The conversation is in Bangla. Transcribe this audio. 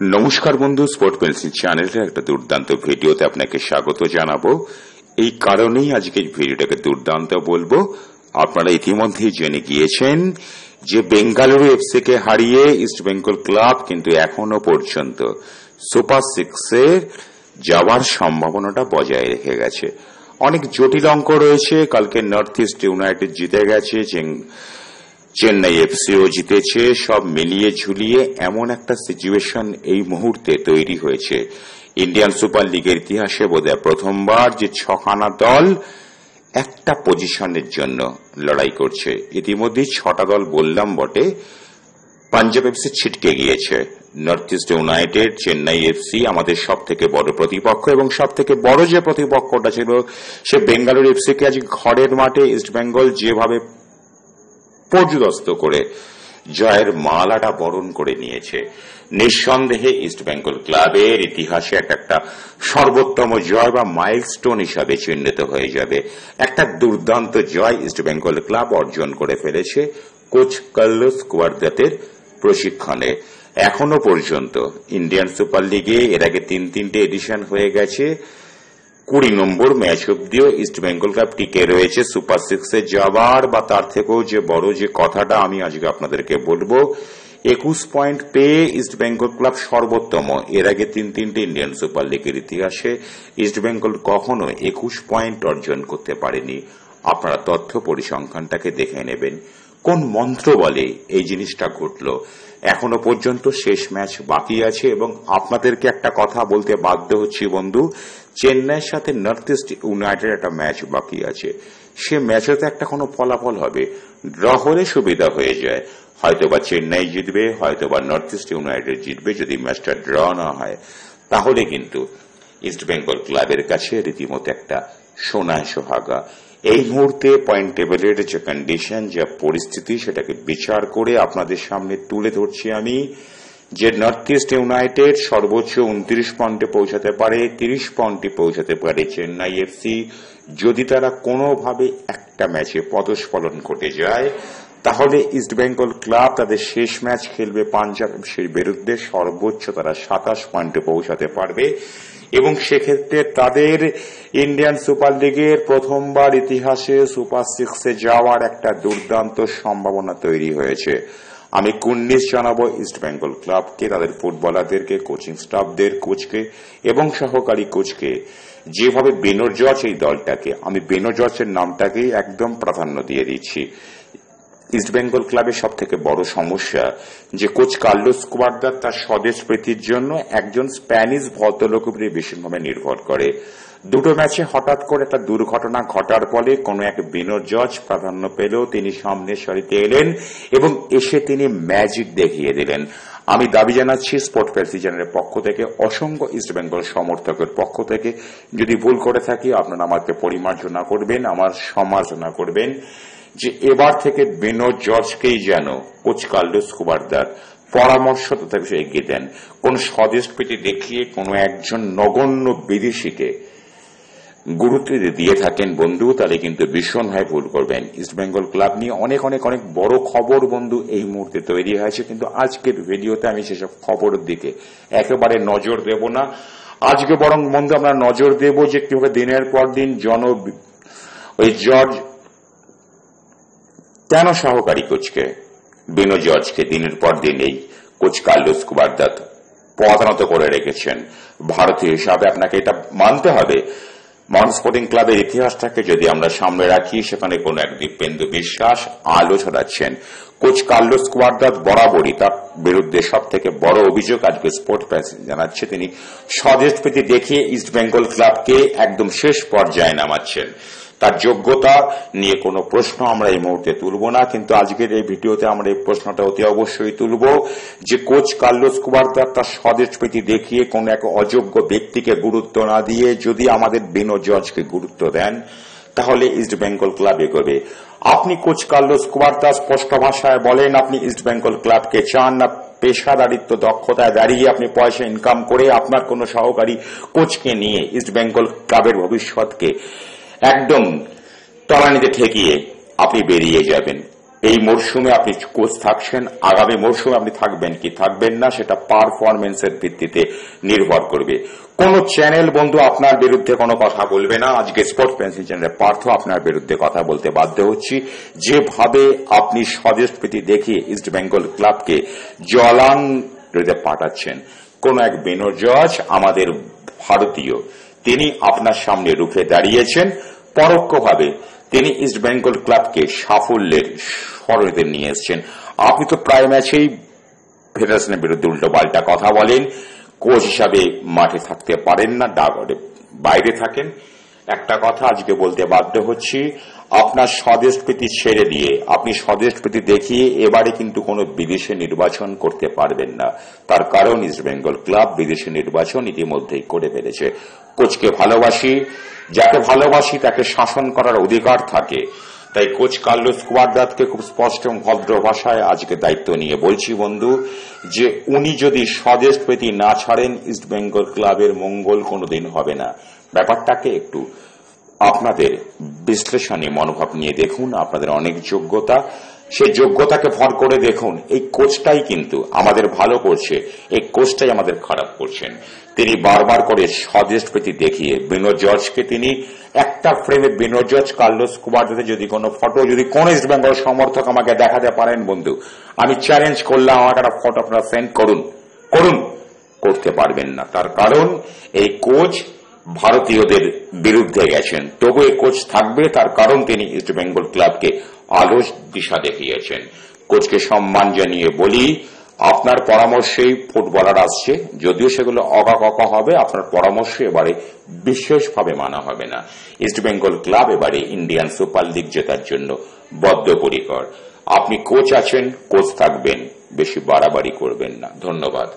নমস্কার বন্ধু, স্পোর্ট পেন্সিল চ্যানেলের একটা দুর্দান্ত ভিডিওতে আপনাকে স্বাগত জানাবো। এই কারণেই আজকে এই ভিডিওটাকে দুর্দান্ত বলবো। আপনারা ইতিমধ্যেই জেনে গিয়েছেন যে বেঙ্গালুরু এফসি কে হারিয়ে ইস্ট বেঙ্গল ক্লাব কিন্তু এখনো পর্যন্ত সুপার সিক্সে যাওয়ার সম্ভাবনাটা বজায় রেখে গেছে। অনেক জটিল অঙ্ক রয়েছে। কালকে নর্থ ইস্ট ইউনাইটেড জিতে গেছে, চেন্নাই এফসিও জিতেছে। সব মিলিয়ে ঝুলিয়ে এমন একটা সিচুয়েশন এই মুহূর্তে তৈরি হয়েছে ইন্ডিয়ান সুপার লিগের ইতিহাসে বোধহয় প্রথমবার যে ছখানা দল একটা পজিশনের জন্য লড়াই করছে। ইতিমধ্যে 6টা দল বললাম বটে। পাঞ্জাব এফসি ছিটকে গিয়েছে, north east United, Chennai FC আমাদের সব থেকে বড় প্রতিপক্ষ, এবং সব থেকে বড় যে প্রতিপক্ষটা ছিল সে বেঙ্গালুরু এফসি কে আজ ঘরের মাঠে ইস্ট বেঙ্গল যেভাবে পর্যদস্ত করে জয়ের মালাটা বরণ করে নিয়েছে, নিঃসন্দেহে ইস্ট বেঙ্গল ক্লাবের ইতিহাসে একটা সর্বোত্তম জয় বা মাইলস্টোন হিসাবে চিহ্নিত হয়ে যাবে। একটা দুর্দান্ত জয় ইস্ট বেঙ্গল ক্লাব অর্জন করে ফেলেছে কোচ কার্লোস কুয়াদ্রাতের প্রশিক্ষণে। এখনো পর্যন্ত ইন্ডিয়ান সুপার লিগে এর আগে তিনটে এডিশন হয়ে গেছে। 20 নম্বর ম্যাচ অব্দিও ইস্ট বেঙ্গল ক্লাব টিকে রয়েছে সুপার সিক্সে যাওয়ার, বা তার থেকেও যে বড় যে কথাটা আমি আজকে আপনাদেরকে বলবো, 21 পয়েন্ট পেয়ে ইস্ট বেঙ্গল ক্লাব সর্বোত্তম। এর আগে তিনটে ইন্ডিয়ান সুপার লিগের ইতিহাসে ইস্ট বেঙ্গল কখনো 21 পয়েন্ট অর্জন করতে পারেনি। আপনারা তথ্য পরিসংখ্যানটাকে দেখে নেবেন। কোন মন্ত্র বলে এই জিনিসটা ঘটল? এখনো পর্যন্ত শেষ ম্যাচ বাকি আছে, এবং আপনাদেরকে একটা কথা বলতে বাধ্য হচ্ছি বন্ধু, চেন্নাইয়ের সাথে নর্থ ইস্ট ইউনাইটেড একটা ম্যাচ বাকি আছে। সে ম্যাচে তো একটা কোনো ফলাফল হবে, ড্র হলে সুবিধা হয়ে যায়। হয়তোবা চেন্নাই জিতবে, হয়তোবা নর্থ ইস্ট ইউনাইটেড জিতবে। যদি ম্যাচটা ড্র না হয় তাহলে কিন্তু ইস্ট বেঙ্গল ক্লাবের কাছে রীতিমতো একটা সোনায় সোহাগা। এই মুহূর্তে পয়েন্ট টেবিলের যে কন্ডিশন, যে পরিস্থিতি, সেটাকে বিচার করে আপনাদের সামনে তুলে ধরছি আমি যে নর্থ ইস্ট ইউনাইটেড সর্বোচ্চ 29 পয়েন্টে পৌঁছাতে পারে, 30 পয়েন্টে পৌঁছাতে পারে চেন্নাই এফসি। যদি তারা কোনোভাবে একটা ম্যাচে পদস্খলন ঘটে যায় তাহলে ইস্ট বেঙ্গল ক্লাব তাদের শেষ ম্যাচ খেলবে পাঞ্জাব এফসির বিরুদ্ধে, সর্বোচ্চ তারা 27 পয়েন্টে পৌঁছাতে পারবে, এবং সেক্ষেত্রে তাদের ইন্ডিয়ান সুপার লিগের প্রথমবার ইতিহাসে সুপার সিক্সে যাওয়ার একটা দুর্দান্ত সম্ভাবনা তৈরি হয়েছে। আমি কুর্নিশ জানাবো ইস্ট বেঙ্গল ক্লাবকে, তাদের ফুটবলারদেরকে, কোচিং স্টাফদের, কোচকে এবং সহকারী কোচকে। যেভাবে বেনো জর্জ এই দলটাকে, আমি বেনো জর্জের নামটাকেই একদম প্রাধান্য দিয়ে দিচ্ছি। ইস্ট বেঙ্গল ক্লাবের সব থেকে বড় সমস্যা যে কোচ কার্লোস কুয়াদ্রাত তার স্বদেশ প্রীতির জন্য একজন স্প্যানিশ ভদ্রলোকের উপরে ভীষণভাবে নির্ভর করে। দুটো ম্যাচে হঠাৎ করে একটা দুর্ঘটনা ঘটার ফলে কোন এক বেনো জর্জ প্রাধান্য পেলেও তিনি সামনের সারিতে এলেন এবং এসে তিনি ম্যাজিক দেখিয়ে দিলেন। আমি দাবি জানাচ্ছি স্পোর্ট পেন্সিল চ্যানেলের পক্ষ থেকে, অসংখ্য ইস্ট বেঙ্গল সমর্থকের পক্ষ থেকে, যদি ভুল করে থাকি আপনারা আমাকে পরিমার্জনা করবেন, আমার সমালোচনা করবেন, যে এবার থেকে বেনো জর্জকেই যেন কোচ কার্লোস কুয়াদ্রাত পরামর্শ তথা বিষয়ে এগিয়ে দেন। কোন স্বদেশ প্রীতি দেখিয়ে কোন একজন নগণ্য বিদেশিকে গুরুত্ব দিয়ে থাকেন বন্ধু, তাহলে কিন্তু ভীষণভাবে ভুল করবেন। ইস্ট বেঙ্গল ক্লাব নিয়ে অনেক অনেক অনেক বড় খবর বন্ধু এই মুহূর্তে তৈরি হয়েছে, কিন্তু আজকের ভিডিওতে আমি সেসব খবরের দিকে একেবারে নজর দেব না। আজকে বরং বন্ধু আমরা নজর দেব যে কিভাবে দিনের পর দিন ওই জর্জ কেন সহকারী কোচকে বেনো জর্জকে দিনের পর দিন এই কোচ কার্লোস কুয়াদ্রাত পদানত করে রেখেছেন। ভারতীয় হিসাবে আপনাকে এটা মানতে হবে, মহান স্পোর্টিং ক্লাবের ইতিহাসটাকে যদি আমরা সামনে রাখি, সেখানে কোন এক দীপেন্দু বিশ্বাস আলো ছড়াচ্ছেন। কোচ কার্লোস কুয়াদ্রাত বরাবরই তার বিরুদ্ধে সব থেকে বড় অভিযোগ আজকে স্পোর্ট পেন্সিল জানাচ্ছে, তিনি স্বদেশ প্রীতি দেখিয়ে ইস্ট বেঙ্গল ক্লাবকে একদম শেষ পর্যায়ে নামাচ্ছেন। তার যোগ্যতা নিয়ে কোনো প্রশ্ন আমরা এই মুহূর্তে তুলব না, কিন্তু আজকের এই ভিডিওতে আমরা এই প্রশ্নটা অতি অবশ্যই তুলব যে কোচ কার্লোস কুয়াদ্রাত তার স্বদেশ প্রীতি দেখিয়ে কোন এক অযোগ্য ব্যক্তিকে গুরুত্ব না দিয়ে যদি আমাদের বেনো জর্জকে গুরুত্ব দেন তাহলে ইস্ট বেঙ্গল ক্লাব এগোবে। আপনি কোচ কার্লোস কুয়াদ্রাত স্পষ্ট ভাষায় বলেন আপনি ইস্ট বেঙ্গল ক্লাবকে চান না পেশাদারিত্ব দক্ষতায় দাঁড়িয়ে আপনি পয়সা ইনকাম করে আপনার কোন সহকারী কোচকে নিয়ে ইস্ট বেঙ্গল ক্লাবের ভবিষ্যৎকে একদম তলানিতে ঠেকিয়ে আপনি বেরিয়ে যাবেন। এই মরশুমে আপনি কোচ থাকছেন, আগামী মরশুমে আপনি থাকবেন কি থাকবেন না সেটা পারফরমেন্সের ভিত্তিতে নির্ভর করবে। কোন চ্যানেল বন্ধু আপনার বিরুদ্ধে কোনো কথা বলবে না। আজকে স্পোর্টস পেন্সিল চ্যানেলে পার্থ আপনার বিরুদ্ধে কথা বলতে বাধ্য হচ্ছি। যেভাবে আপনি স্বদেশপ্রীতি দেখিয়ে ইস্ট বেঙ্গল ক্লাবকে জলাঙ্গিতে পাঠাচ্ছেন, কোন এক বেনজজ আমাদের ভারতীয় তিনি আপনার সামনে রুখে দাঁড়িয়েছেন, পরোক্ষভাবে তিনি ইস্ট বেঙ্গল ক্লাবকে সাফল্যের সরণিতে নিয়ে এসছেন। আপনি তো প্রায় ম্যাচেই ফেডারেশনের বিরুদ্ধে উল্টো পাল্টা কথা বলেন, কোচ হিসাবে মাঠে থাকতে পারেন না, বাইরে থাকেন। একটা কথা আজকে বলতে বাধ্য হচ্ছি, আপনার স্বদেশপ্রীতি ছেড়ে দিয়ে আপনি স্বদেশপ্রীতি দেখিয়ে এবারে কিন্তু কোনো বিদেশে নির্বাচন করতে পারবেন না। তার কারণ ইস্ট বেঙ্গল ক্লাব বিদেশে নির্বাচন ইতিমধ্যেই করে ফেলেছে। কোচকে ভালোবাসি, যাকে ভালোবাসি তাকে শাসন করার অধিকার থাকে। তাই কোচ কার্লোস কুয়াদ্রাতকে খুব স্পষ্ট এবং ভদ্র ভাষায় আজকে দায়িত্ব নিয়ে বলছি বন্ধু, যে উনি যদি স্বদেশপ্রীতি না ছাড়েন ইস্ট বেঙ্গল ক্লাবের মঙ্গল কোনোদিন হবে না। ব্যাপারটাকে একটু আপনাদের বিশ্লেষণী মনোভাব নিয়ে দেখুন। আপনাদের অনেক যোগ্যতা, সেই যোগ্যতাকে ভর করে দেখুন। এই কোচটাই কিন্তু আমাদের ভালো করছে, এই কোচটাই আমাদের খারাপ করছেন। তিনি বারবার করে স্বদেশপ্রীতি দেখিয়ে বিনোদ জর্জকে তিনি একটা ফ্রেমে বিনোদ জর্জ কার্লোস কুয়াদ্রাতে যদি কোনো ফটো, যদি কোন ইস্ট বেঙ্গল সমর্থক আমাকে দেখাতে পারেন বন্ধু, আমি চ্যালেঞ্জ করলাম আমাকে একটা ফটো আপনারা সেন্ড করুন। করতে পারবেন না। তার কারণ এই কোচ ভারতীয়দের বিরুদ্ধে গেছেন, তবু এই কোচ থাকবে। তার কারণ তিনি ইস্ট বেঙ্গল ক্লাবকে আলো দিশা দেখিয়েছেন। কোচকে সম্মান জানিয়ে বলি, আপনার পরামর্শেই ফুটবলার আসছে, যদিও সেগুলো অকাকা হবে, আপনার পরামর্শ এবারে বিশেষভাবে মানা হবে না। ইস্ট বেঙ্গল ক্লাব এবারে ইন্ডিয়ান সুপার লিগ জেতার জন্য বদ্ধপরিকর। আপনি কোচ আছেন, কোচ থাকবেন, বেশি বাড়াবাড়ি করবেন না। ধন্যবাদ।